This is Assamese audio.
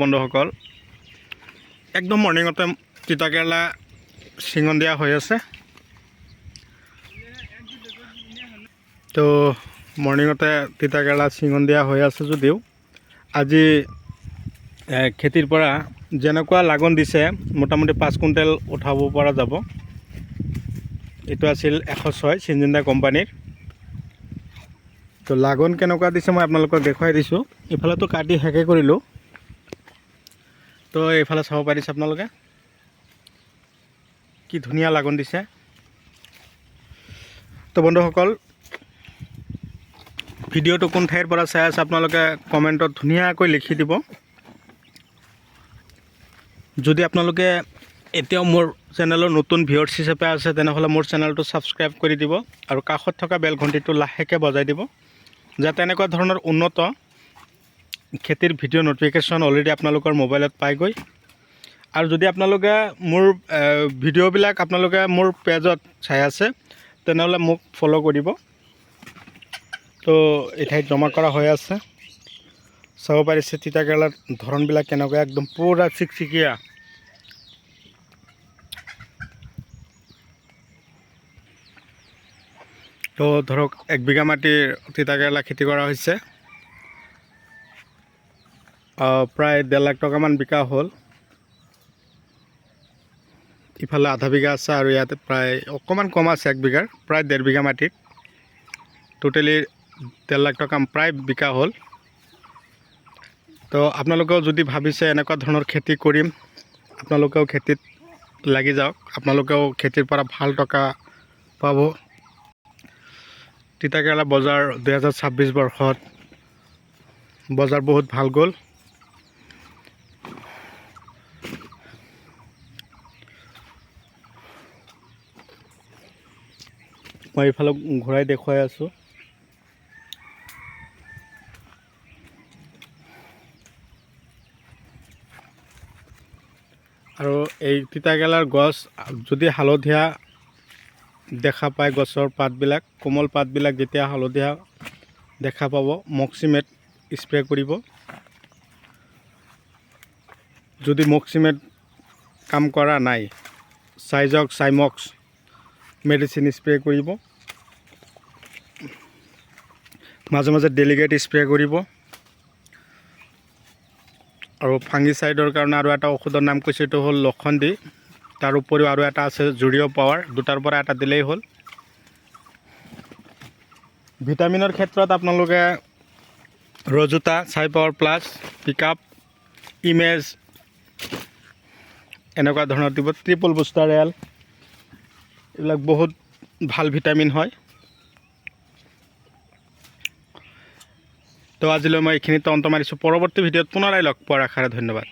বন্ধুসকল একদম মৰ্ণিঙতে তিতাকেৰেলা ছিঙন দিয়া হৈ আছে। তো মৰ্ণিঙতে তিতাকেৰেলা ছিঙন দিয়া হৈ আছে যদিও আজি খেতিৰ পৰা যেনেকুৱা লাগন দিছে মোটামুটি 5 কুইণ্টেল উঠাব পৰা যাব। এইটো আছিল 106 চিনজিন্দা কোম্পানীৰ। তো লাগন কেনেকুৱা দিছে মই আপোনালোকক দেখুৱাই দিছোঁ। ইফালেতো কাটি শেষে কৰিলোঁ। তো এইফালে চাব পাৰিছে আপোনালোকে কি ধুনীয়া লাগন দিছে। তো বন্ধুসকল ভিডিঅ'টো কোন ঠাইৰ পৰা চাই আছে আপোনালোকে কমেণ্টত ধুনীয়াকৈ লিখি দিব। যদি আপোনালোকে এতিয়াও মোৰ চেনেলৰ নতুন ভিউৱাৰ্ছ হিচাপে আছে তেনেহ'লে মোৰ চেনেলটো ছাবস্ক্ৰাইব কৰি দিব আৰু কাষত থকা বেল ঘণ্টিটো লাহেকৈ বজাই দিব, যাতে এনেকুৱা ধৰণৰ উন্নত খেতিৰ ভিডিঅ' নটিফিকেশ্যন অলৰেডি আপোনালোকৰ মোবাইলত পাইগৈ। আৰু যদি আপোনালোকে মোৰ ভিডিঅ'বিলাক আপোনালোকে মোৰ পেজত চাই আছে তেনেহ'লে মোক ফ'ল' কৰিব। তো এই ঠাইত জমা কৰা হৈ আছে। চাব পাৰিছে তিতাকেৰেলাৰ ধৰণবিলাক কেনেকুৱা, একদম পূৰা চিকচিকীয়া। তো ধৰক 1 বিঘা মাটিৰ তিতাকেৰেলা খেতি কৰা হৈছে। প্ৰায় 1.5 লাখ টকামান বিকা হ'ল। ইফালে আধা বিঘা আছে আৰু ইয়াতে প্ৰায় অকণমান কম আছে 1 বিঘাৰ, প্ৰায় 1.5 বিঘা মাটিত টোটেলি 1.5 লাখ টকা প্ৰায় বিকা হ'ল। তো আপোনালোকেও যদি ভাবিছে এনেকুৱা ধৰণৰ খেতি কৰিম, আপোনালোকেও খেতিত লাগি যাওক। আপোনালোকেও খেতিৰ পৰা ভাল টকা পাব। তিতাকেৰেলা বজাৰ 2026 বৰ্ষত বজাৰ বহুত ভাল গ'ল। মই এইফালে ঘূৰাই দেখুৱাই আছোঁ। আৰু এই তিতাকেৰেলাৰ গছ যদি হালধীয়া দেখা পায়, গছৰ পাতবিলাক কোমল পাতবিলাক যেতিয়া হালধীয়া দেখা পাব, মক্সিমেট স্প্ৰে কৰিব। যদি মক্সিমেট কাম কৰা নাই, চাইমক্স মেডিচিন স্প্ৰে কৰিব। মাজে মাজে ডেলিগেট স্প্ৰে কৰিব। আৰু ফাংগিচাইডৰ কাৰণে আৰু এটা ঔষধৰ নাম কৈছে, এইটো হ'ল লখণ্ডি। তাৰ উপৰিও আৰু এটা আছে জুৰিঅ' পাৱাৰ, দুটাৰ পৰা এটা দিলেই হ'ল। ভিটামিনৰ ক্ষেত্ৰত আপোনালোকে ৰজোটা, চাই পাৱাৰ প্লাছ, পিকআপ, ইমেজ এনেকুৱা ধৰণৰ দিব। ট্ৰিপল বুষ্টাৰ এল, এইবিলাক বহুত ভাল ভিটামিন হয়। তো আজিলৈ মই এইখিনিতে অন্ত মাৰিছোঁ। পৰৱৰ্তী ভিডিঅ'ত পুনৰাই লগ পোৱাৰ আশাৰে ধন্যবাদ।